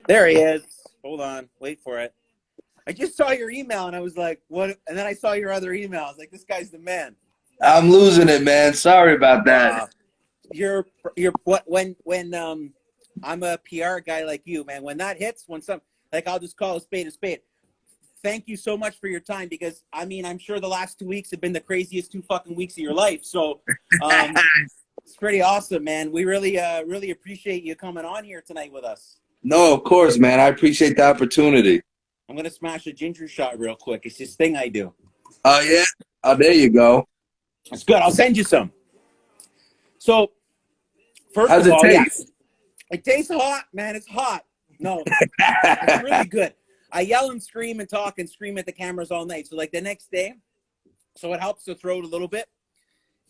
There he is. Hold on. Wait for it. I just saw your email and I was like, what? And then I saw your other email. I was like, this guy's the man. I'm losing it, man. Sorry about that. You're what when I'm a PR guy like you, man. When that hits, when some like I'll just call a spade a spade. Thank you so much for your time because I mean I'm sure the last 2 weeks have been the craziest 2 fucking weeks of your life. So it's pretty awesome, man. We really appreciate you coming on here tonight with us. No, of course, man. I appreciate the opportunity. I'm gonna smash a ginger shot real quick. It's this thing I do. Oh, yeah? Oh, there you go. It's good. I'll send you some. So, first How's of it all, taste? yeah, it tastes hot, man. It's hot. No, it's really good. I yell and scream and talk and scream at the cameras all night. So, like the next day, so it helps the throat a little bit,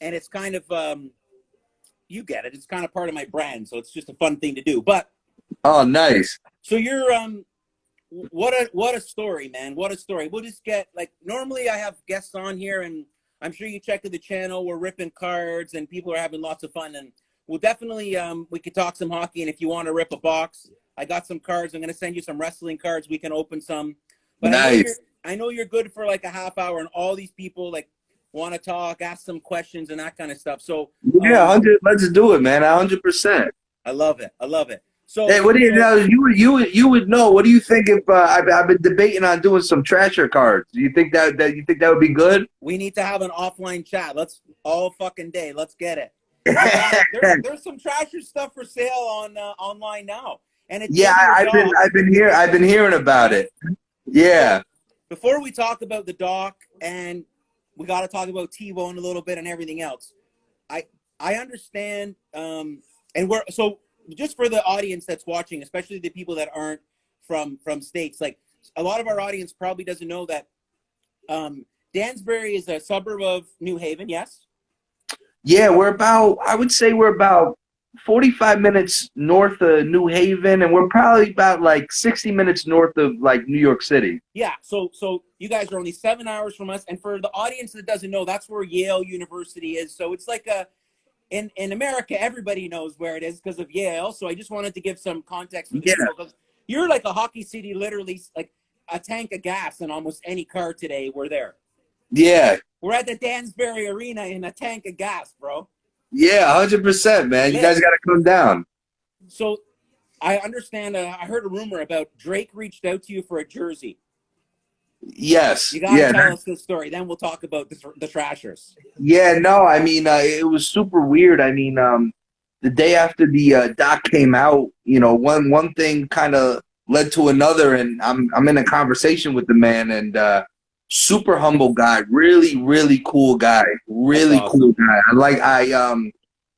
and it's kind of you get it. It's kind of part of my brand, so it's just a fun thing to do. But Oh, nice. so you're what a story, man. What a story. We'll just get like normally I have guests on here and I'm sure you check the channel. We're ripping cards and people are having lots of fun. And we'll definitely, we could talk some hockey. And if you want to rip a box, I got some cards. I'm going to send you some wrestling cards. We can open some. But Nice. I know you're good for like a half hour and all these people like want to talk, ask some questions and that kind of stuff. So Yeah, 100. Let's do it, man. 100%. I love it. I love it. So Hey, what do you know? You would know. What do you think if I've been debating on doing some trasher cards? Do you think that would be good? we need to have an offline chat. Let's all fucking day. Let's get it. There's some trasher stuff for sale on online now, and it's Yeah, I've been hearing about it. Yeah. Before we talk about the doc, and we got to talk about T-Bone a little bit and everything else. I understand, and we're so just for the audience that's watching, especially the people that aren't from states, like a lot of our audience probably doesn't know that Danbury is a suburb of New Haven. Yes. Yeah, I would say we're about 45 minutes north of New Haven, and we're probably about like 60 minutes north of like New York City. Yeah, so you guys are only 7 hours from us, and for the audience that doesn't know, that's where Yale University is. So it's like in America, everybody knows where it is because of Yale. So I just wanted to give some context for the people because you're like a hockey city, literally like a tank of gas in almost any car today. We're there. Yeah. We're at the Danbury Arena in a tank of gas, bro. Yeah, 100%, man. You guys got to come down. So I understand. I heard a rumor about Drake reached out to you for a jersey. Yes. You got to tell us this story. Then we'll talk about the Trashers. Yeah, no, I mean, it was super weird. I mean, the day after the doc came out, you know, one thing kind of led to another, and I'm in a conversation with the man, and super humble guy, really cool guy, really cool guy.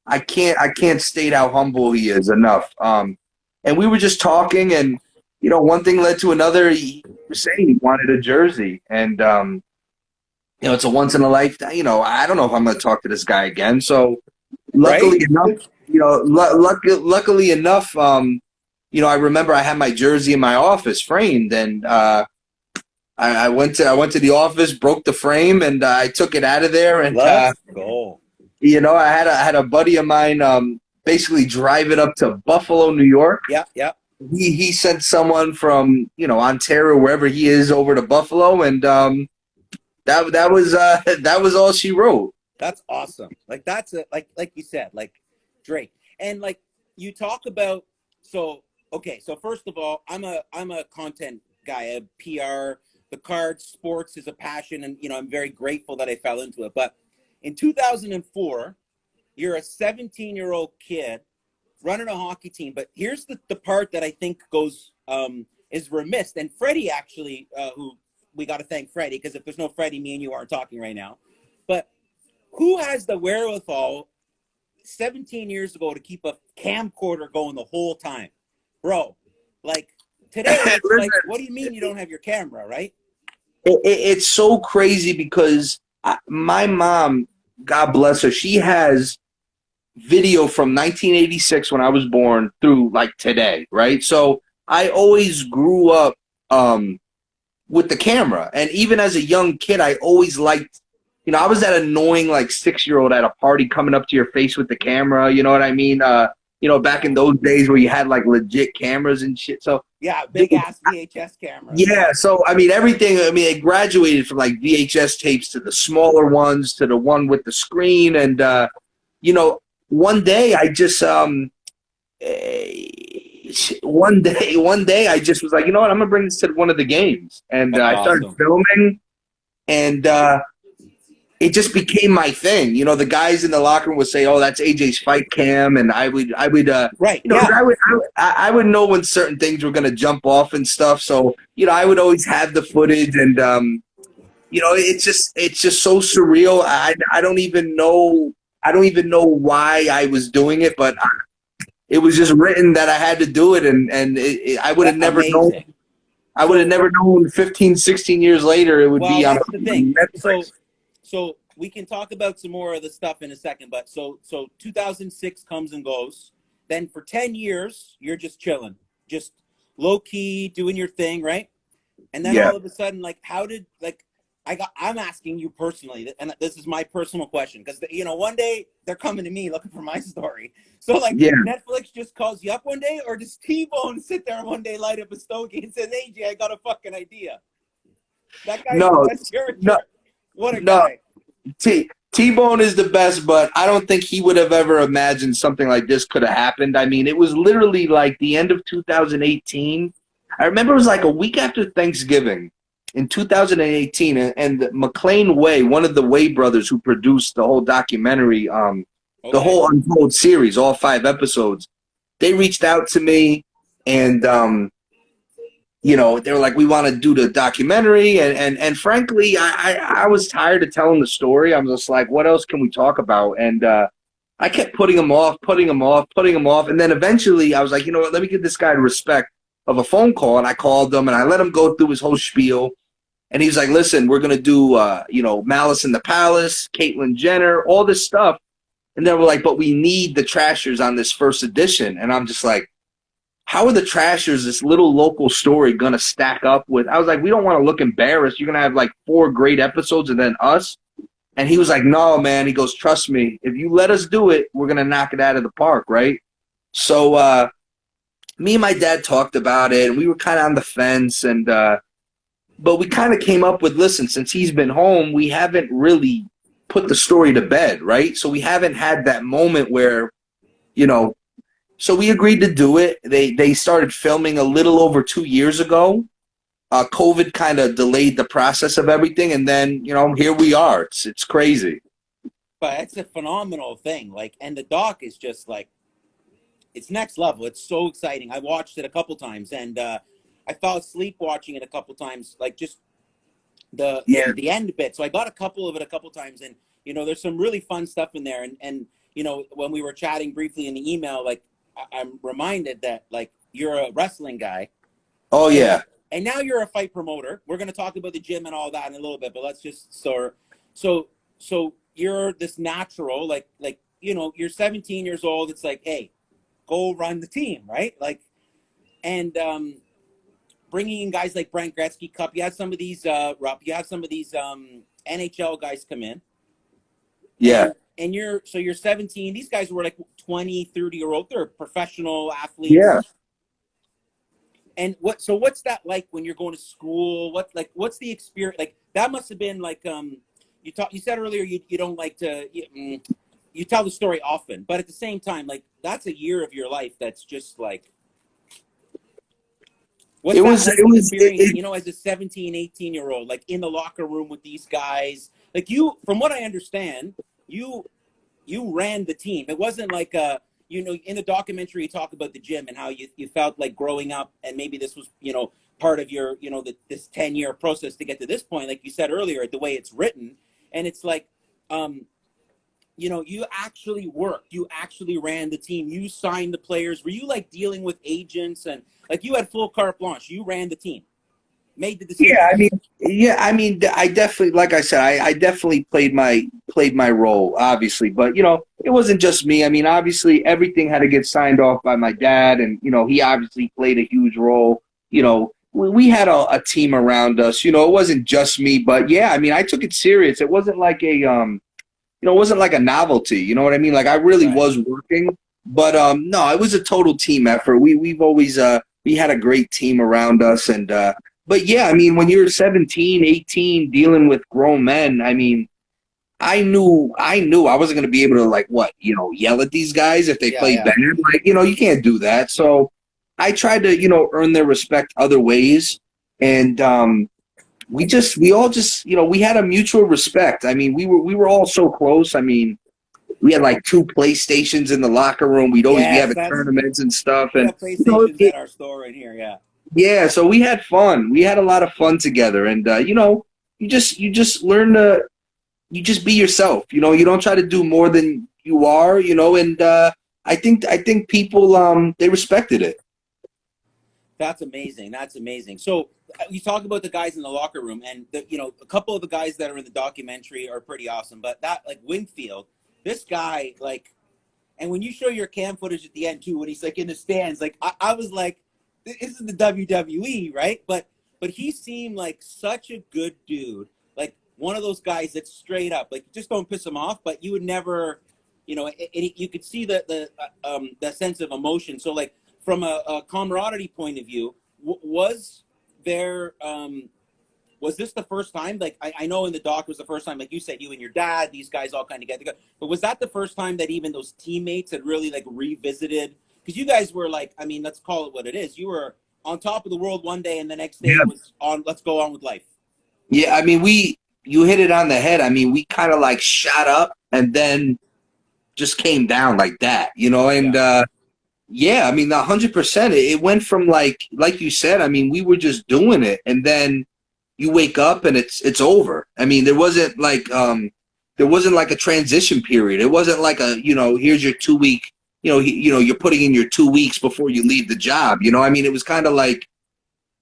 I can't state how humble he is enough. And we were just talking, and you know, one thing led to another. He was saying he wanted a jersey, and you know, it's a once in a lifetime. You know, I don't know if I'm going to talk to this guy again. So, luckily enough, you know, luckily enough, you know, I remember I had my jersey in my office framed, and I went to the office, broke the frame, and I took it out of there. And let's go. You know, I had a buddy of mine basically drive it up to Buffalo, New York. Yeah. He sent someone from, you know, Ontario, wherever he is, over to Buffalo, and that was all she wrote. That's awesome. Like that's like you said, like Drake, and like you talk about. So okay, so first of all, I'm a content guy, a PR. The cards, sports is a passion, and you know I'm very grateful that I fell into it. But in 2004, you're a 17-year-old kid running a hockey team. But here's the part that I think goes is remiss. And Freddie actually, who we got to thank Freddie, because if there's no Freddie, me and you aren't talking right now. But who has the wherewithal 17 years ago to keep a camcorder going the whole time, bro? Like today, it's like, what do you mean you don't have your camera, right? It's so crazy because my mom, God bless her, she has video from 1986 when I was born through like today, right? So I always grew up with the camera. And even as a young kid, I always liked, you know, I was that annoying like 6-year-old at a party coming up to your face with the camera, you know what I mean? back in those days where you had like legit cameras and shit. So yeah, big ass VHS cameras. Yeah, so I mean everything. I mean it graduated from like VHS tapes to the smaller ones to the one with the screen, and one day I just one day I just was like, you know what, I'm gonna bring this to one of the games, and That's I started awesome. filming, and it just became my thing. The guys in the locker room would say, "Oh, that's AJ's fight cam," and I would, Right. Yeah. I would know when certain things were gonna jump off and stuff. So, I would always have the footage, and it's just so surreal. I don't even know why I was doing it, but it was just written that I had to do it, and I would have never known. I would have never known 15, 16 years later it would be on that's the thing. Netflix. So we can talk about some more of the stuff in a second, but so 2006 comes and goes. Then for 10 years, you're just chilling, just low key doing your thing, right? And then all of a sudden, like, how did I'm asking you personally, and this is my personal question, because one day they're coming to me looking for my story. So Netflix just calls you up one day, or does T-Bone sit there one day, light up a stogie, and says, "AJ, I got a fucking idea." That guy's the best character. What a guy. T-Bone is the best, but I don't think he would have ever imagined something like this could have happened. I mean, it was literally like the end of 2018. I remember it was like a week after Thanksgiving in 2018, and McLean Way, one of the Way brothers who produced the whole documentary, the whole Untold series, all 5 episodes, they reached out to me, and they were like, we want to do the documentary. And frankly, I was tired of telling the story. I was just like, what else can we talk about? And I kept putting them off. And then eventually I was like, you know what, let me give this guy the respect of a phone call. And I called him and I let him go through his whole spiel. And he was like, listen, we're going to do, Malice in the Palace, Caitlyn Jenner, all this stuff. And then we're like, but we need the Trashers on this first edition. And I'm just like, how are the Trashers, this little local story, going to stack up with? I was like, we don't want to look embarrassed. You're going to have like 4 great episodes and then us. And he was like, no, man. He goes, trust me. If you let us do it, we're going to knock it out of the park, right? So me and my dad talked about it, and we were kind of on the fence. And but we kind of came up with, listen, since he's been home, we haven't really put the story to bed, right? So we haven't had that moment where, so we agreed to do it. They started filming a little over 2 years ago. COVID kind of delayed the process of everything, and then here we are. It's crazy. But it's a phenomenal thing. Like, and the doc is just like, it's next level. It's so exciting. I watched it a couple times, and I fell asleep watching it a couple times. Like just the end bit. So I got a couple of it a couple times, and there's some really fun stuff in there. And when we were chatting briefly in the email, like, I'm reminded that like you're a wrestling guy. Oh yeah. And now you're a fight promoter. We're going to talk about the gym and all that in a little bit, but let's just so you're this natural, like you're 17 years old. It's like, hey, go run the team, right? Like, and bringing in guys like Brent Gretzky Cup. You have some of these NHL guys come in. Yeah. And you're 17. These guys were like 20, 30-year-old. They're professional athletes. Yeah. And what's that like when you're going to school? What's the experience? Like, that must have been like, you said earlier, you don't like to, you tell the story often, but at the same time, like, that's a year of your life. That's just like, what's as a 17, 18-year-old, like in the locker room with these guys, like from what I understand, you ran the team. It wasn't like in the documentary you talk about the gym and how you felt like growing up, and maybe this was part of your this 10-year process to get to this point, like you said earlier, the way it's written. And it's like you actually worked, you actually ran the team, you signed the players. Were you like dealing with agents and like you had full carte blanche? You ran the team, made the decision. I definitely, like I said, I definitely played my role, obviously, but it wasn't just me. I mean, obviously everything had to get signed off by my dad, and he obviously played a huge role. We had a team around us. It wasn't just me, but yeah, I mean, I took it serious. It wasn't like a it wasn't like a novelty. You know what I mean? Like, I really was working. But no, it was a total team effort. We've always we had a great team around us, and but yeah, I mean, when you're 17, 18, dealing with grown men, I mean, I knew I wasn't going to be able to like what, yell at these guys if they Yeah, played yeah. bad. Like, you can't do that. So I tried to, earn their respect other ways. And we all just, we had a mutual respect. I mean, we were all so close. I mean, we had like two PlayStations in the locker room. We'd always be Yes, having that's tournaments and stuff. we And have PlayStations it, at our store right here. Yeah. yeah, so we had fun. We had a lot of fun together. And you just learn to you just be yourself. You don't try to do more than you are. And I think people they respected it. That's amazing. That's amazing. So you talk about the guys in the locker room, and a couple of the guys that are in the documentary are pretty awesome. But that, like Wingfield, this guy, like, and when you show your cam footage at the end too, when he's like in the stands, like I was like, this is the WWE, right? But he seemed like such a good dude, like one of those guys that's straight up, like just don't piss him off, but you would never, you could see the sense of emotion. So like from a camaraderie point of view, was there was this the first time? Like I know in the doc was the first time, like you said, you and your dad, these guys all kind of get together. But was that the first time that even those teammates had really like revisited? Because you guys were like, I mean, let's call it what it is. You were on top of the world one day, and the next day it was on. Let's go on with life. Yeah, I mean, you hit it on the head. I mean, we kind of like shot up and then just came down like that, and yeah, I mean, 100%. It went from like you said. I mean, we were just doing it, and then you wake up and it's over. I mean, there wasn't like a transition period. It wasn't like here's your 2 week. You're putting in your 2 weeks before you leave the job. I mean, it was kind of like,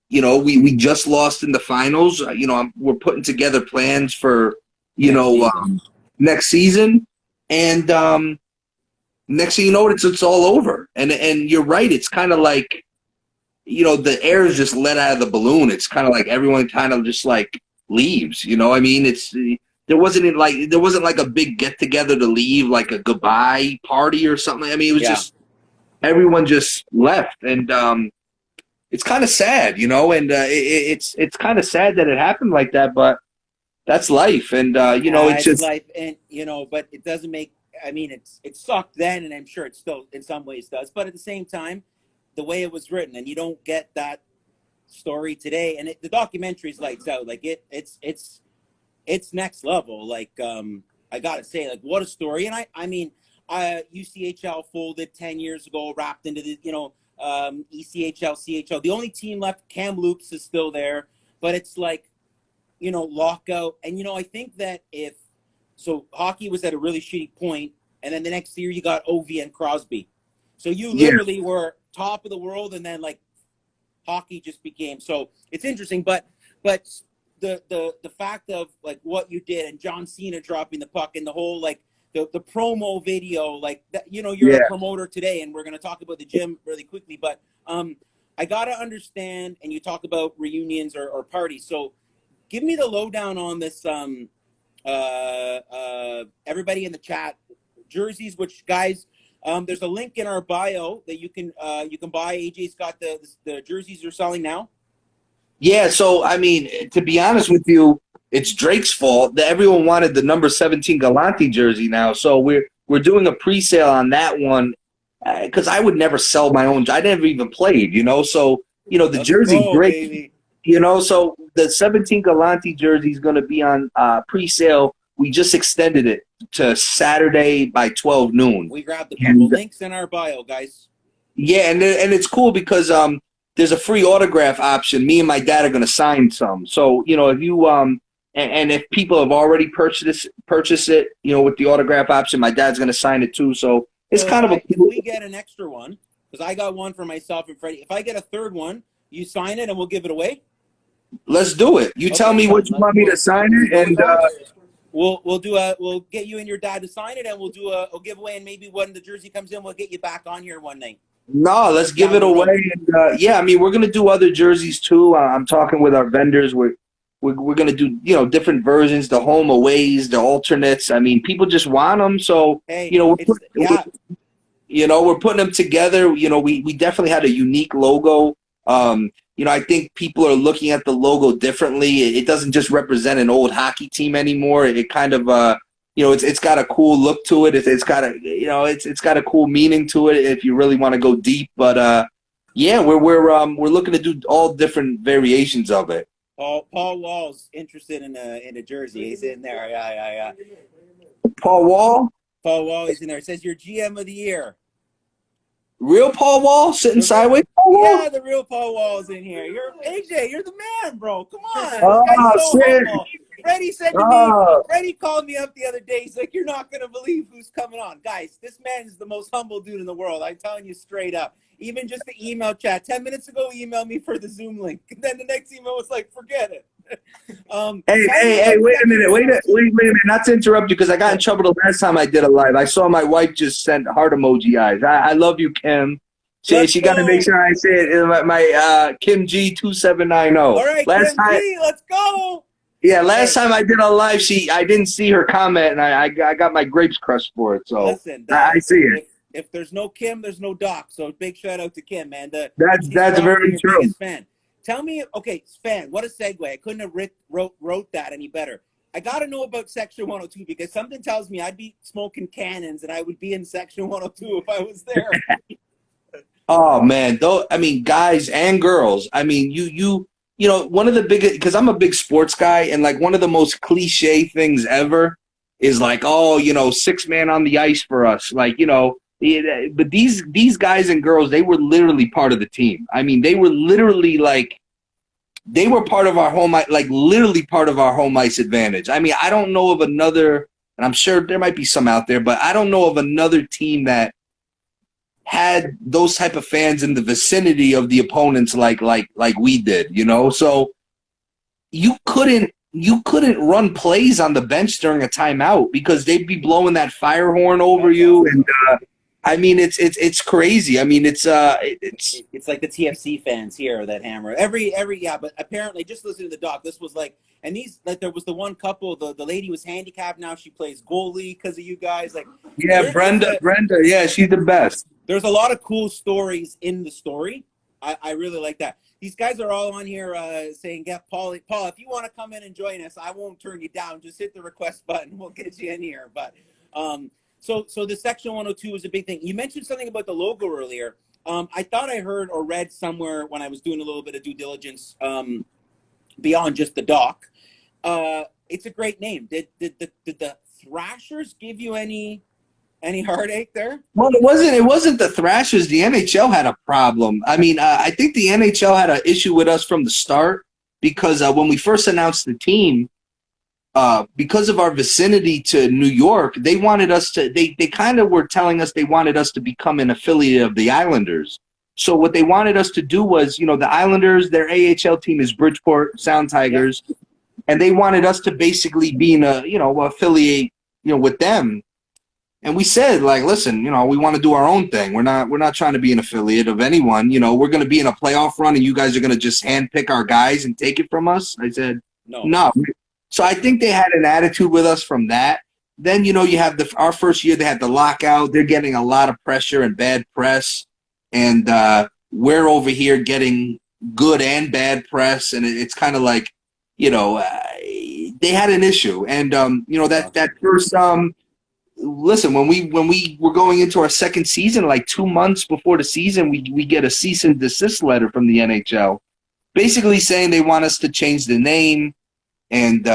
we just lost in the finals. We're putting together plans for next season, and next thing you know, it's all over. And you're right. It's kind of like, the air is just let out of the balloon. It's kind of like everyone kind of just like leaves. I mean, there wasn't like a big get together to leave, like a goodbye party or something. I mean, it was just everyone just left, and it's kind of sad, and it's kind of sad that it happened like that, but that's life, and it's just life, and but it doesn't make. I mean, it sucked then, and I'm sure it still in some ways does. But at the same time, the way it was written, and you don't get that story today. And the documentary's lights out. Like it's next level. Like I gotta say, like what a story. And I mean, UCHL folded 10 years ago, wrapped into the ECHL, CHL. The only team left, Kamloops, is still there, but it's like lockout. And I think that so hockey was at a really shitty point, and then the next year you got OV and Crosby. So you literally were top of the world, and then like hockey just became. So it's interesting, but the fact of like what you did, and John Cena dropping the puck, and the whole like the promo video, like that, you're a promoter today, and we're going to talk about the gym really quickly, but I got to understand, and you talk about reunions or parties. So give me the lowdown on this. Everybody in the chat, jerseys, which guys, there's a link in our bio that you can buy. AJ's got the jerseys you're selling now. Yeah, so I mean, to be honest with you, it's Drake's fault that everyone wanted the number 17 Galante jersey now. So we're doing a pre-sale on that one because I would never sell my own. I never even played, So the Let's jersey go, Drake, baby. So the 17 Galante jersey is going to be on pre-sale. We just extended it to Saturday by 12 noon. We grabbed a couple links in our bio, guys. Yeah, and it's cool because there's a free autograph option. Me and my dad are going to sign some. So, if you and if people have already purchased it, with the autograph option, my dad's going to sign it too. So it's kind of if we get an extra one, because I got one for myself and Freddie. If I get a third one, you sign it and we'll give it away. Let's do it. You tell me what you want me to sign it, and we'll get you and your dad to sign it, and we'll do a giveaway, and maybe when the jersey comes in, we'll get you back on here one night. No, let's give it away. And, I mean, we're going to do other jerseys too. I'm talking with our vendors. We're going to do, different versions, the home aways, the alternates. I mean, people just want them. So, You know, we're putting them together. You know, we definitely had a unique logo. You know, I think people are looking at the logo differently. It doesn't just represent an old hockey team anymore. It kind of, you know, it's got a cool look to it. It's got a, you know, it's got a cool meaning to it if you really want to go deep. But yeah, we're looking to do all different variations of it. Paul Wall's interested in a jersey. He's in there. Yeah. Paul Wall, Paul Wall is in there. It says you're GM of the year. real Paul Wall, sitting sideways. Paul Wall? Yeah, the real Paul Wall's in here. You're AJ. You're the man, bro. Come on. This Oh, guy's so shit. humble. Freddie said to Oh. me, Freddie called me up the other day. He's like, you're not going to believe who's coming on. Guys, this man is the most humble dude in the world. I'm telling you straight up. Even just the email chat. 10 minutes ago, he emailed me for the Zoom link. And then the next email was like, forget it. Hey, wait a minute. Not to interrupt you, because I got in trouble the last time I did a live. I saw my wife just sent heart emoji eyes. I love you, Kim. She got to make sure I say it. My Kim G 2790. All right, last Kim time, G, let's go. yeah, last time I did a live, I didn't see her comment, and I got my grapes crushed for it. So listen, I see it. If there's no Kim, there's no Doc. So big shout out to Kim, man. That's very your true. biggest fan. Tell me, okay, Sven, what a segue. I couldn't have wrote that any better. I got to know about Section 102 because something tells me I'd be smoking cannons and I would be in Section 102 if I was there. Oh man, though, I mean, guys and girls. I mean, you know, one of the biggest, because I'm a big sports guy, and like one of the most cliche things ever is like, oh, you know, 6-man on the ice for us, like, you know. But these guys and girls, they were literally part of the team. I mean, they were literally like, they were part of our home, like literally part of our home ice advantage. I mean, I don't know of another, and I'm sure there might be some out there, but I don't know of another team that had those type of fans in the vicinity of the opponents like we did, you know. So you couldn't run plays on the bench during a timeout because they'd be blowing that fire horn over you, and I mean, it's crazy. I mean, it's like the TFC fans here that hammer every yeah. But apparently, just listening to the doc, this was like, and these like there was the one couple. The lady was handicapped. Now she plays goalie because of you guys. Like, yeah, Brenda, yeah, she's the best. There's a lot of cool stories in the story. I really like that. These guys are all on here saying, "Yeah, Paul, if you want to come in and join us, I won't turn you down. Just hit the request button. We'll get you in here." But So the Section 102 is a big thing. You mentioned something about the logo earlier. I thought I heard or read somewhere when I was doing a little bit of due diligence beyond just the doc. It's a great name. Did the Thrashers give you any heartache there? Well, it wasn't the Thrashers. The NHL had a problem. I mean, I think the NHL had an issue with us from the start because when we first announced the team, because of our vicinity to New York, they wanted us to, they kind of were telling us they wanted us to become an affiliate of the Islanders. So what they wanted us to do was, you know, the Islanders, their AHL team is Bridgeport Sound Tigers, and they wanted us to basically be in a, you know, affiliate, you know, with them. And we said, like, listen, you know, we want to do our own thing. We're not trying to be an affiliate of anyone. You know, we're going to be in a playoff run, and you guys are going to just handpick our guys and take it from us. I said, no. So I think they had an attitude with us from that. Then, you know, you have our first year, they had the lockout. They're getting a lot of pressure and bad press. And we're over here getting good and bad press. And it's kind of like, you know, they had an issue. And, you know, that first, listen, when we were going into our second season, like 2 months before the season, we get a cease and desist letter from the NHL basically saying they want us to change the name. And,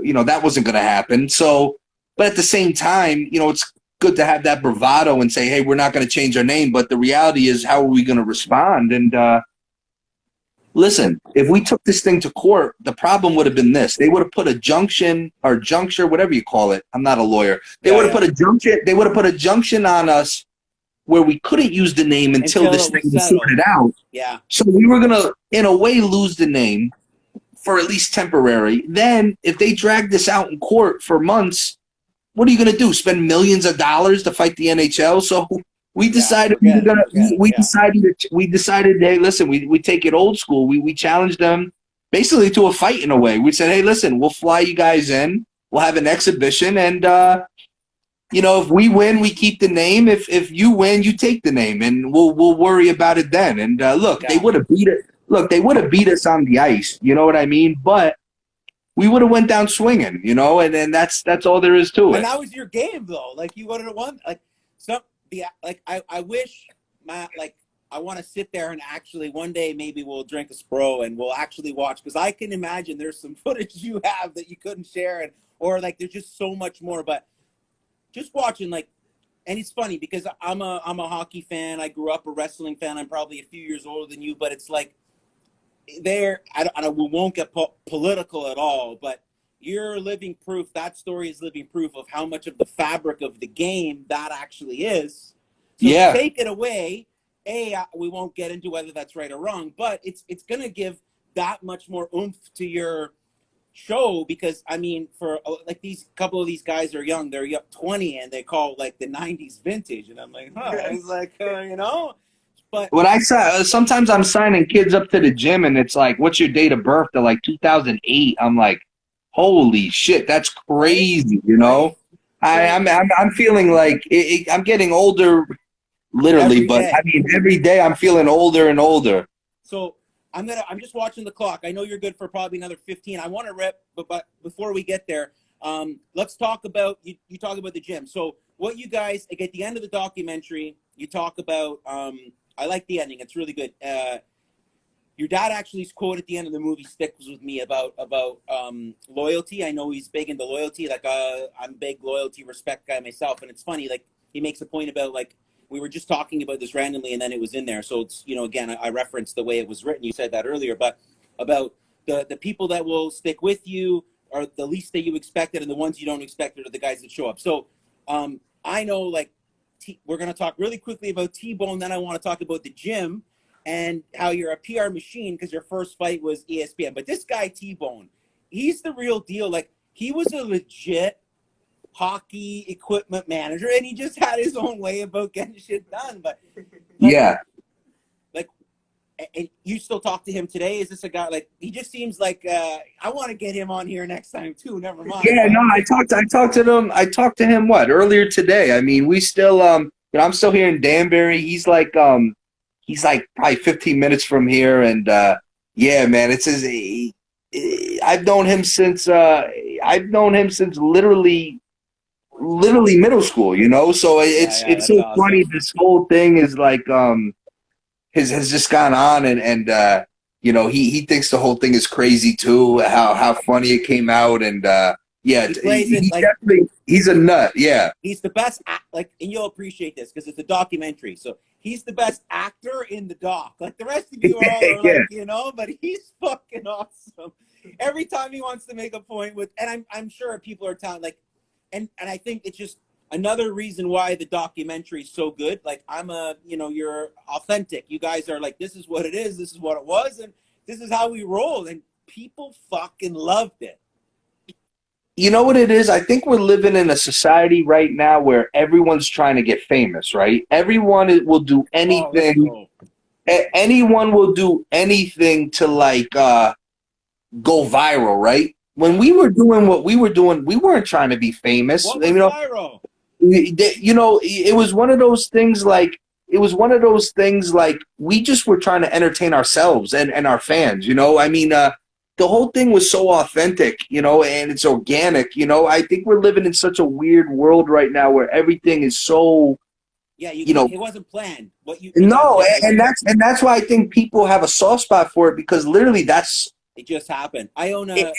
you know, that wasn't going to happen. So, but at the same time, you know, it's good to have that bravado and say, hey, we're not going to change our name. But the reality is, how are we going to respond? And listen, if we took this thing to court, the problem would have been this. They would have put a junction or juncture, whatever you call it. I'm not a lawyer. They would have put a junction. They would have put a junction on us where we couldn't use the name until this thing was sorted out. Yeah. So we were going to, in a way, lose the name for at least temporary. Then if they drag this out in court for months, what are you going to do? Spend millions of dollars to fight the NHL? So we decided we decided, hey, listen, we take it old school. We challenged them basically to a fight in a way. We said, hey, listen, we'll fly you guys in. We'll have an exhibition, and you know, if we win, we keep the name. If you win, you take the name, and we'll worry about it then. And look, they would have beat it. Look, they would have beat us on the ice. You know what I mean? But we would have went down swinging. You know, and that's all there is to it. And that was your game, though. Like you would have won. Like I wish I want to sit there and actually one day maybe we'll drink a Spro and we'll actually watch, because I can imagine there's some footage you have that you couldn't share, or like there's just so much more. But just watching, like, and it's funny because I'm a hockey fan. I grew up a wrestling fan. I'm probably a few years older than you, but it's like we won't get political at all, but you're living proof. That story is living proof of how much of the fabric of the game that actually is. So take it away. We won't get into whether that's right or wrong, but it's going to give that much more oomph to your show, because I mean, for like these couple of these guys are young, they're 20 and they call like the 90s vintage, and I'm like, it's like you know. But when I saw, sometimes I'm signing kids up to the gym and it's like, what's your date of birth? They're like 2008. I'm like, holy shit, that's crazy, you know. I'm feeling like I'm getting older, literally, but I mean every day I'm feeling older and older. So I'm just watching the clock. I know you're good for probably another 15. I want to rip, but before we get there, let's talk about you talk about the gym. So what you guys, like, at the end of the documentary, you talk about I like the ending. It's really good. Your dad actually's quote at the end of the movie sticks with me about loyalty. I know he's big into loyalty. Like I'm a big loyalty, respect guy myself, and it's funny. Like he makes a point about, like, we were just talking about this randomly and then it was in there. So it's, you know, again, I referenced the way it was written. You said that earlier, but about the people that will stick with you are the least that you expected, and the ones you don't expect are the guys that show up. So I know, like, we're going to talk really quickly about T-Bone. Then I want to talk about the gym and how you're a PR machine because your first fight was ESPN. But this guy, T-Bone, he's the real deal. Like, he was a legit hockey equipment manager, and he just had his own way about getting shit done. But like, and you still talk to him today? Is this a guy, like, he just seems like I want to get him on here next time too. Never mind. Yeah, no, I talked to him earlier today. I mean, we still you know, I'm still here in Danbury. He's like probably 15 minutes from here, and yeah, man, it's his. I've known him since literally middle school, you know. So it's so awesome. Funny. This whole thing is like has just gone on, and you know, he thinks the whole thing is crazy too. How funny it came out, and yeah, he's a nut. Yeah, he's the best. Like, and you'll appreciate this because it's a documentary. So he's the best actor in the doc. Like the rest of you are like, you know, but he's fucking awesome. Every time he wants to make a point with, and I'm sure people are telling, like. And I think it's just another reason why the documentary is so good. Like, you're authentic. You guys are like, this is what it is. This is what it was. And this is how we roll. And people fucking loved it. You know what it is? I think we're living in a society right now where everyone's trying to get famous, right? Everyone will do anything. Anyone will do anything to, like, go viral, right? When we were doing what we were doing, we weren't trying to be famous. What was viral? You know, it was one of those things like we just were trying to entertain ourselves and our fans, you know? I mean, the whole thing was so authentic, you know, and it's organic, you know? I think we're living in such a weird world right now where everything is so, you know, it wasn't planned. That's why I think people have a soft spot for it, because literally it just happened. I own I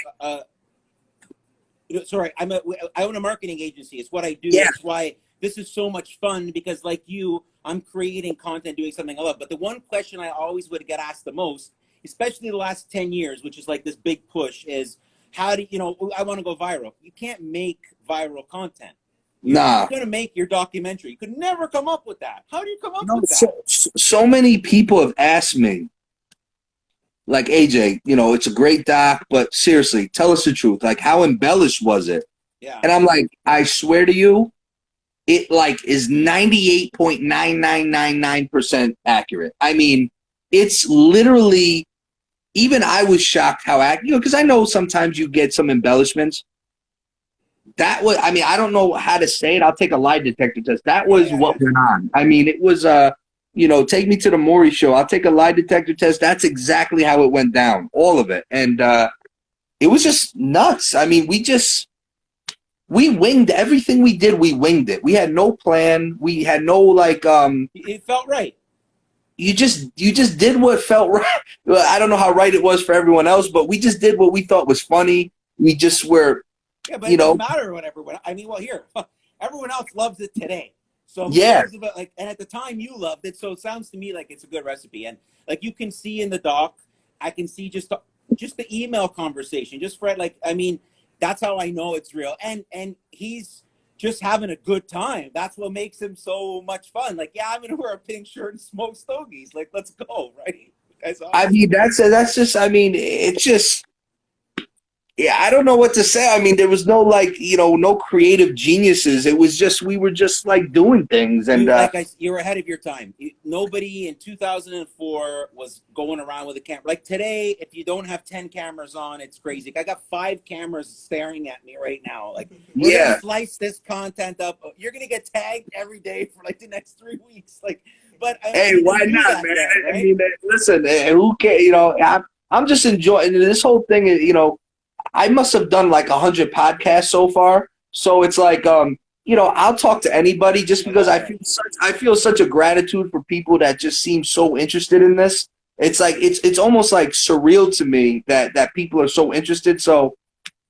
own a marketing agency. It's what I do. Yeah. That's why this is so much fun, because like you, I'm creating content, doing something I love. But the one question I always would get asked the most, especially the last 10 years, which is like this big push, is how do you know, I want to go viral. You can't make viral content. You're going to make your documentary. You could never come up with that. How do you come up with that? So many people have asked me, like, AJ, you know, it's a great doc, but seriously, tell us the truth. Like, how embellished was it? Yeah. And I'm like, I swear to you, it, like, is 98.9999% accurate. I mean, it's literally, even I was shocked how accurate, you know, because I know sometimes you get some embellishments. that was, I mean, I don't know how to say it. I'll take a lie detector test. That Yeah, was yeah, what yeah. went on. I mean, it was, take me to the Maury show. I'll take a lie detector test. That's exactly how it went down, all of it. And it was just nuts. I mean, we winged everything we did. We winged it. We had no plan. We had no It felt right. you just did what felt right. Well, I don't know how right it was for everyone else, but we just did what we thought was funny. We just were, Yeah, but you it doesn't know, matter what everyone. I mean, well, here, everyone else loves it today. So who yeah. cares about like? And at the time, you loved it, so it sounds to me like it's a good recipe. And like you can see in the doc, I can see just the email conversation. Just Fred, like I mean, that's how I know it's real. And he's just having a good time. That's what makes him so much fun. Like, yeah, I'm gonna wear a pink shirt and smoke stogies. Like, let's go, right? That's I awesome. mean, that's just. I mean, it's just. Yeah, I don't know what to say. I mean, there was no no creative geniuses. It was just we were just like doing things, and You were ahead of your time. Nobody in 2004 was going around with a camera. Like today, if you don't have 10 cameras on, it's crazy. I got 5 cameras staring at me right now. Like we're gonna yeah. slice this content up. You're gonna get tagged every day for like the next 3 weeks. Like, but Hey, we why didn't do not, that man? then, I right? mean, listen, who cares? I'm just enjoying this whole thing. I must have done like 100 podcasts so far. So it's like, I'll talk to anybody just I because love it. I feel such a gratitude for people that just seem so interested in this. It's like it's almost like surreal to me that people are so interested. So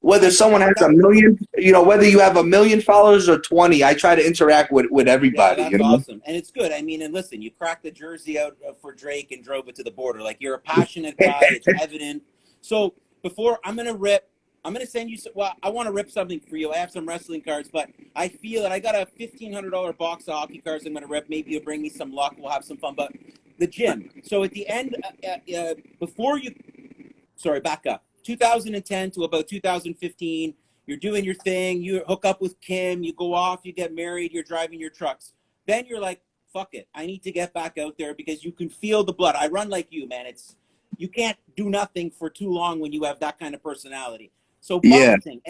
whether someone has a million, whether you have a million followers or 20, I try to interact with Yeah, everybody. that's awesome. And it's good. I mean, and listen, you cracked the jersey out for Drake and drove it to the border. Like, you're a passionate guy. It's evident. So, before I'm going to send you, well, I want to rip something for you. I have some wrestling cards, but I feel that I got a $1,500 box of hockey cards I'm going to rip. Maybe you'll bring me some luck. We'll have some fun. But the gym. So, at the end, before you, sorry, back up. 2010 to about 2015, you're doing your thing, you hook up with Kim, you go off, you get married, you're driving your trucks. Then you're like, fuck it, I need to get back out there because you can feel the blood. I run like you, man. You can't do nothing for too long when you have that kind of personality. So Yeah, boxing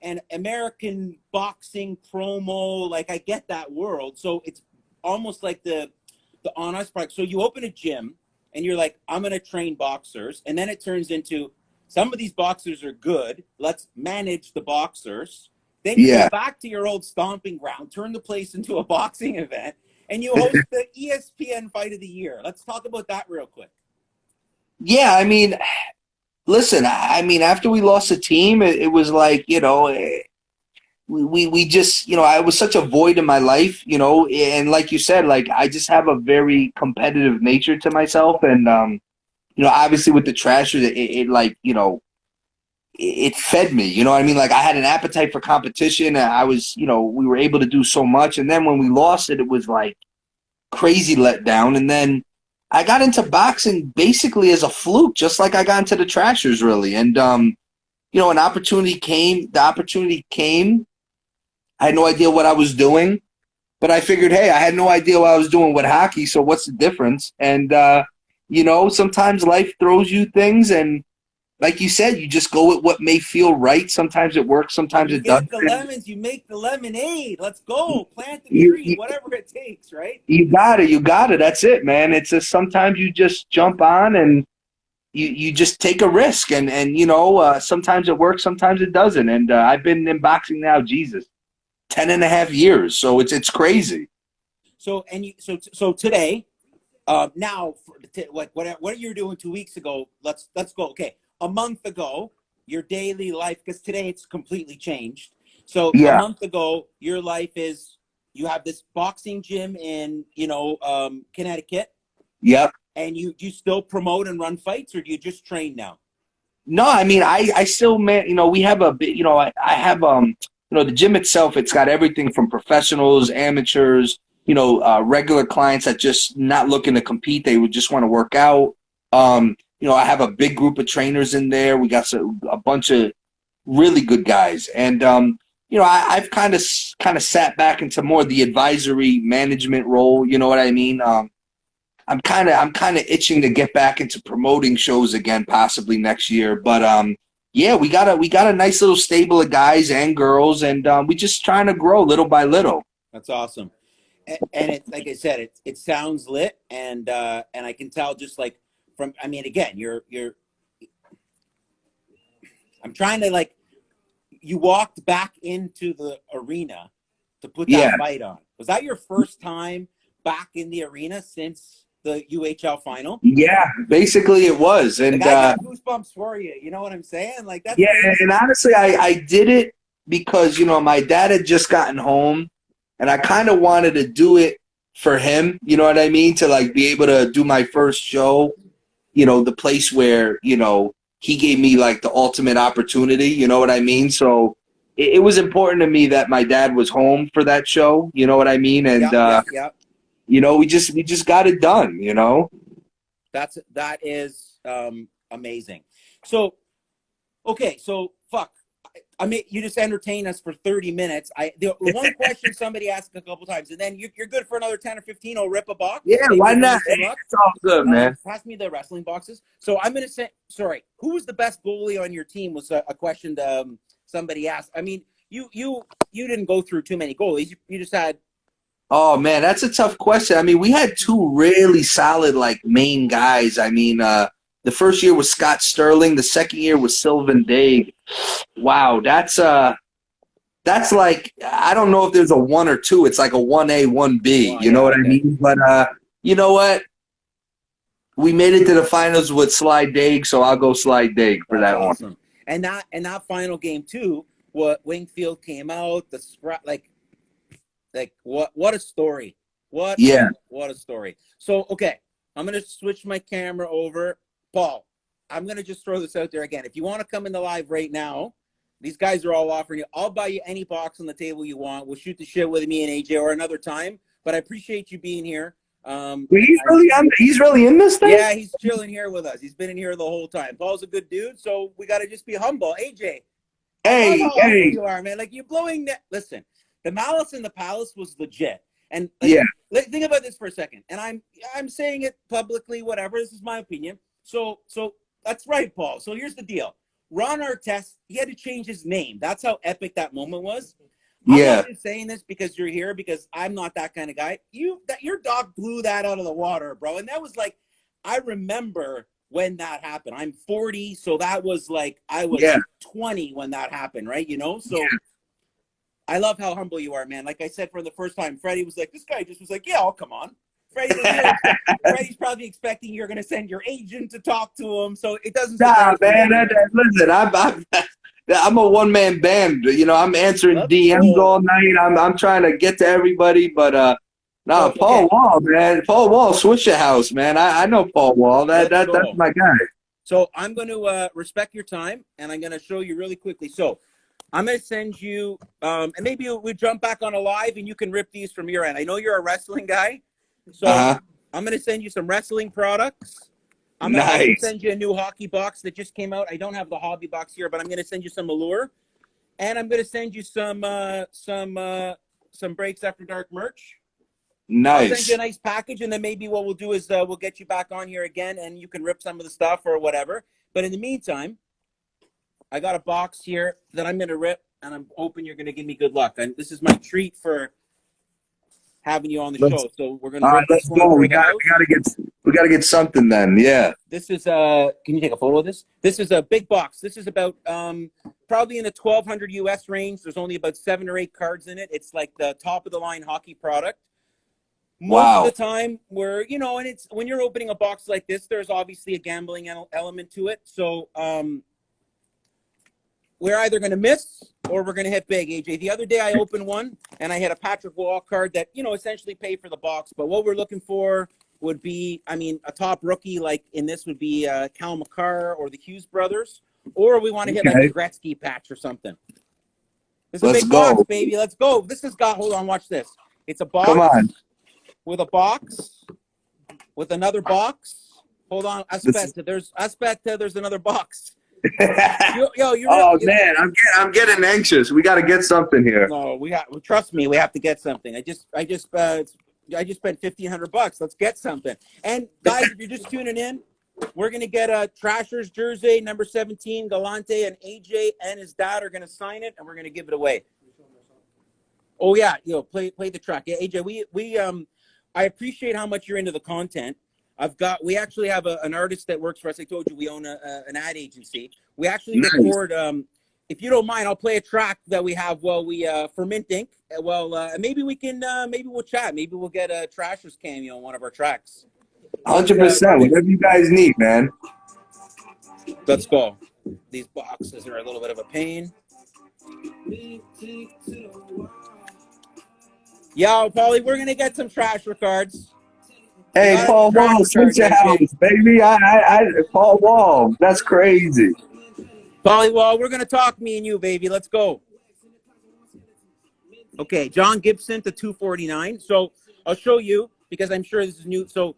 and American boxing promo, like I get that world. So it's almost like the honest part. So you open a gym and you're like, I'm going to train boxers. And then it turns into some of these boxers are good. Let's manage the boxers. Then you go yeah, back to your old stomping ground, turn the place into a boxing event, and you host the ESPN Fight of the Year. Let's talk about that real quick. yeah. I mean, listen. I mean, after we lost the team, it was like we just I was such a void in my life, and like you said, like I just have a very competitive nature to myself, and obviously with the Trashers, it like it fed me, you know what I mean? Like I had an appetite for competition, and I was we were able to do so much, and then when we lost it, it was like crazy letdown, and then I got into boxing basically as a fluke, just like I got into the Trashers, really, and an opportunity came. The opportunity came. I had no idea what I was doing, but I figured, hey, I had no idea what I was doing with hockey, so what's the difference? And sometimes life throws you things, and like you said, you just go with what may feel right. Sometimes it works, sometimes You it doesn't. get the lemons, you make the lemonade. Let's go. Plant the You, tree, you, whatever it takes, right? you got it. That's it, man. It's just sometimes you just jump on and you just take a risk, and sometimes it works, sometimes it doesn't. And I've been in boxing now, Jesus, 10.5 years. So it's crazy. So and you so today, now what you're doing 2 weeks ago. Let's go. Okay, a month ago, your daily life, because today it's completely changed. So a Yeah. month ago, your life is you have this boxing gym in Connecticut, Yep. and you still promote and run fights, or do you just train now? No, I mean, I still, man, we have a bit, I have, the gym itself, it's got everything from professionals, amateurs, regular clients that just not looking to compete. They would just want to work out. I have a big group of trainers in there. We got a bunch of really good guys. And, I've kind of sat back into more the advisory management role. You know what I mean? I'm kind of itching to get back into promoting shows again, possibly next year. But yeah, we got a nice little stable of guys and girls, and we just trying to grow little by little. That's awesome. And it, like I said, it sounds lit, and I can tell just like from, I mean, again, you're. I'm trying to like, you walked back into the arena to put that fight on. Was that your first time back in the arena since the UHL final? Yeah, basically it was, and like, I got goosebumps for you. You know what I'm saying? Like that's crazy. and honestly, I did it because my dad had just gotten home, and I kind of wanted to do it for him. You know what I mean? To like be able to do my first show. The place where he gave me like the ultimate opportunity. You know what I mean? So it was important to me that my dad was home for that show. You know what I mean? And we just got it done. That is amazing. So okay, so fuck. I mean, you just entertain us for 30 minutes. The one question somebody asked a couple times, and then you're good for another 10 or 15. I'll rip a box. Yeah, why not? It's all good, man. Pass me the wrestling boxes. So I'm going to say, sorry, who was the best goalie on your team was a question somebody asked. I mean, you didn't go through too many goalies. You just had. Oh, man, that's a tough question. I mean, we had two really solid, like, main guys. I mean, the first year was Scott Sterling. The second year was Sylvan Daig. Wow, that's like, I don't know if there's a 1 or 2. It's like a 1A, 1B. You know what I mean? But you know what? We made it to the finals with Sly Daig, so I'll go Sly Daig for that awesome one. And that final game too, what Wingfield came out, the like what a story. What a story. So okay, I'm gonna switch my camera over. Paul, I'm going to just throw this out there again. If you want to come in the live right now, these guys are all offering you. I'll buy you any box on the table you want. We'll shoot the shit with me and AJ or another time. But I appreciate you being here. He's really in this thing? Yeah, he's chilling here with us. He's been in here the whole time. Paul's a good dude, so we got to just be humble. AJ, hey, you are, man. Like, you're blowing that. Listen, the Malice in the Palace was legit. And think about this for a second. And I'm saying it publicly, whatever. This is my opinion. So that's right, Paul. So here's the deal. Ron Artest, he had to change his name. That's how epic that moment was. I'm not just saying this because you're here, because I'm not that kind of guy. Your dog blew that out of the water, bro. And that was like, I remember when that happened. I'm 40, so that was like, I was 20 when that happened, right? So I love how humble you are, man. Like I said, for the first time, Freddie was like, this guy just was like, yeah, I'll come on. Freddie's probably expecting you're going to send your agent to talk to him, so it doesn't. Nah, man. Listen, I'm a one-man band. I'm answering DMs all night. I'm trying to get to everybody, but Paul Wall, man. Paul Wall, Swisher House, man. I know Paul Wall. That's my guy. So I'm going to respect your time, and I'm going to show you really quickly. So I'm going to send you, and maybe we jump back on a live, and you can rip these from your end. I know you're a wrestling guy. So I'm going to send you some wrestling products. I'm going to send you a new hockey box that just came out. I don't have the hobby box here, but I'm going to send you some Allure. And I'm going to send you some Breaks After Dark merch. Nice. I'll send you a nice package, and then maybe what we'll do is we'll get you back on here again, and you can rip some of the stuff or whatever. But in the meantime, I got a box here that I'm going to rip, and I'm hoping you're going to give me good luck. And this is my treat for having you on the show. So we're gonna. All right, let's go. We gotta get something then. Yeah. This is can you take a photo of this? This is a big box. This is about probably in the 1,200 US range. There's only about 7 or 8 cards in it. It's like the top of the line hockey product. Most of the time, and it's when you're opening a box like this, there's obviously a gambling element to it. So we're either going to miss or we're going to hit big, AJ. The other day I opened one and I had a Patrick Wall card that, essentially paid for the box. But what we're looking for would be, a top rookie, like in this would be Cal McCarr or the Hughes brothers. Or we want to hit like a Gretzky patch or something. This is a big box, baby. Let's go. This has got, hold on, watch this. It's a box. Come on. With a box. With another box. Hold on. There's another box. Man, I'm getting anxious. We got to get something here. No, trust me, we have to get something. I just spent $1,500. Let's get something. And guys, if you're just tuning in, We're going to get a Trasher's jersey, number 17, Galante, and AJ and his dad are going to sign it, and we're going to give it away. Oh, yeah. Play the track. Yeah, AJ, I appreciate how much you're into the content. We actually have an artist that works for us. I told you we own an ad agency. We actually record, if you don't mind, I'll play a track that we have for Mintink. Maybe we'll chat. Maybe we'll get a Trasher's cameo on one of our tracks. 100%. Whatever you guys need, man. Let's go. These boxes are a little bit of a pain. Yo, Paulie, we're gonna get some Trasher cards. Hey, Paul Wall, switch your house, baby. Paul Wall, that's crazy. Paulie Wall, we're gonna talk, me and you, baby. Let's go. Okay, John Gibson to 249. So I'll show you because I'm sure this is new. So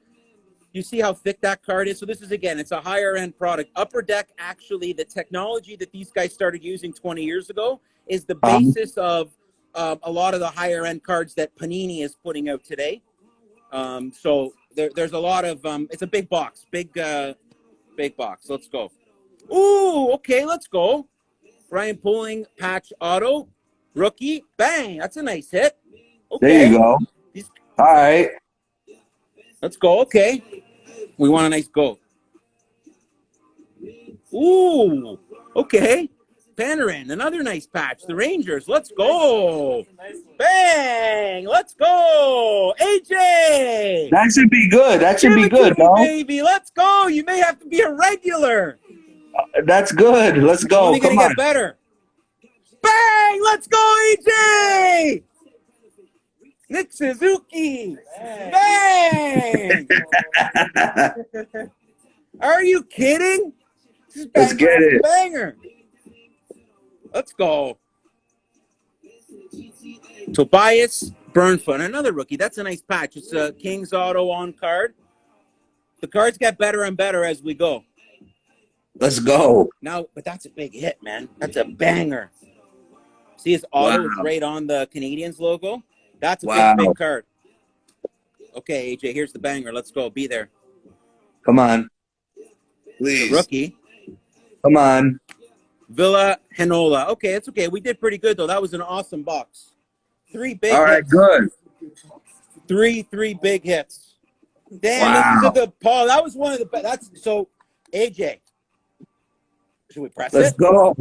you see how thick that card is? So this is, again, it's a higher end product. Upper Deck, actually, the technology that these guys started using 20 years ago is the basis of a lot of the higher end cards that Panini is putting out today. So there's a lot of, it's a big box, big box. Let's go. Ooh, okay, let's go. Ryan Pulling, patch auto, rookie, bang. That's a nice hit. Okay. There you go. All right. Let's go. Okay. We want a nice go. Ooh. Okay. Panarin, another nice patch. The Rangers. Let's go. Bang. Let's go. AJ. That should be good. That should be good, no? Baby. Let's go. You may have to be a regular. That's good. Let's go. Only gonna get better. Bang. Let's go, AJ. Nick Suzuki. Bang! Are you kidding? Let's get it. Banger. Let's go. Tobias Burnfoot, another rookie. That's a nice patch. It's a King's Auto on card. The cards get better and better as we go. Let's go. Now, but that's a big hit, man. That's a banger. See his auto is right on the Canadiens logo. That's a big card. Okay, AJ, here's the banger. Let's go. Be there. Come on. Please. The rookie. Come on. Villa Henola. Okay, it's okay. We did pretty good, though. That was an awesome box. 3 big hits. All right, good. Three big hits. Damn, this is a good Paul. That was one of the best. That's so, AJ. Should we press it? Let's go.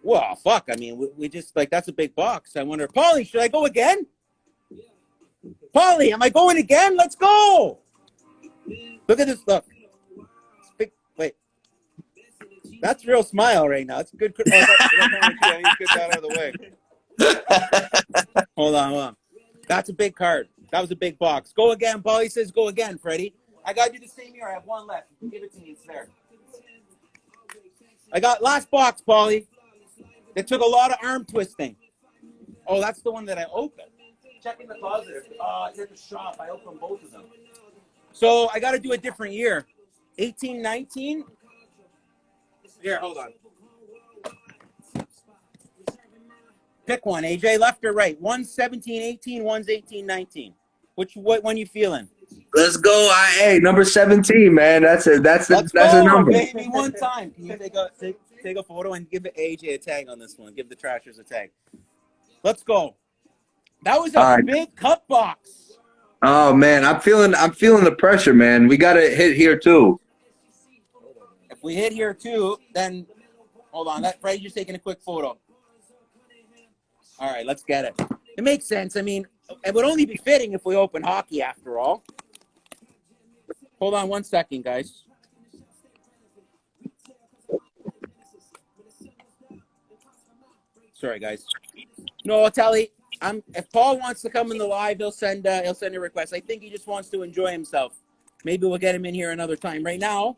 Well, fuck. I mean, we just, that's a big box. I wonder, Paulie, should I go again? Paulie, am I going again? Let's go. Look at this. Look. Wait. That's real smile right now. It's a good. Get that out of the way. Hold on. That's a big card. That was a big box. Go again. Paulie says go again, Freddie. I got to do the same here. I have one left. You can give it to me. It's there. I got last box, Paulie. It took a lot of arm twisting. Oh, that's the one that I opened. Check in the closet. It's at the shop. I opened both of them. So I got to do a different year. 18, 19. Here, hold on. Pick one, AJ. Left or right? One's 17, 18. One's 18, 19. What one you feeling? Let's go. Hey, number 17, man. That's a number. Baby, one time. Can you take a photo and give AJ a tag on this one? Give the Trashers a tag. Let's go. That was a big cut box. Oh man, I'm feeling the pressure, man. We gotta hit here too. If we hit here too, then hold on. That Freddie's just taking a quick photo. All right, let's get it. It makes sense. I mean, it would only be fitting if we open hockey after all. Hold on 1 second, guys. Sorry, guys. No, I'll tell you. If Paul wants to come in the live, he'll send a request. I think he just wants to enjoy himself. Maybe we'll get him in here another time. Right now,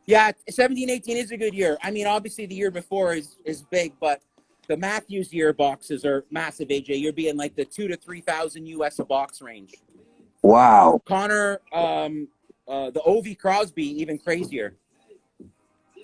yeah, 17-18 is a good year. I mean, obviously the year before is big, but the Matthews year boxes are massive, AJ. You're being like the 2,000 to 3,000 US a box range. Wow. Connor, the Ovi Crosby, even crazier.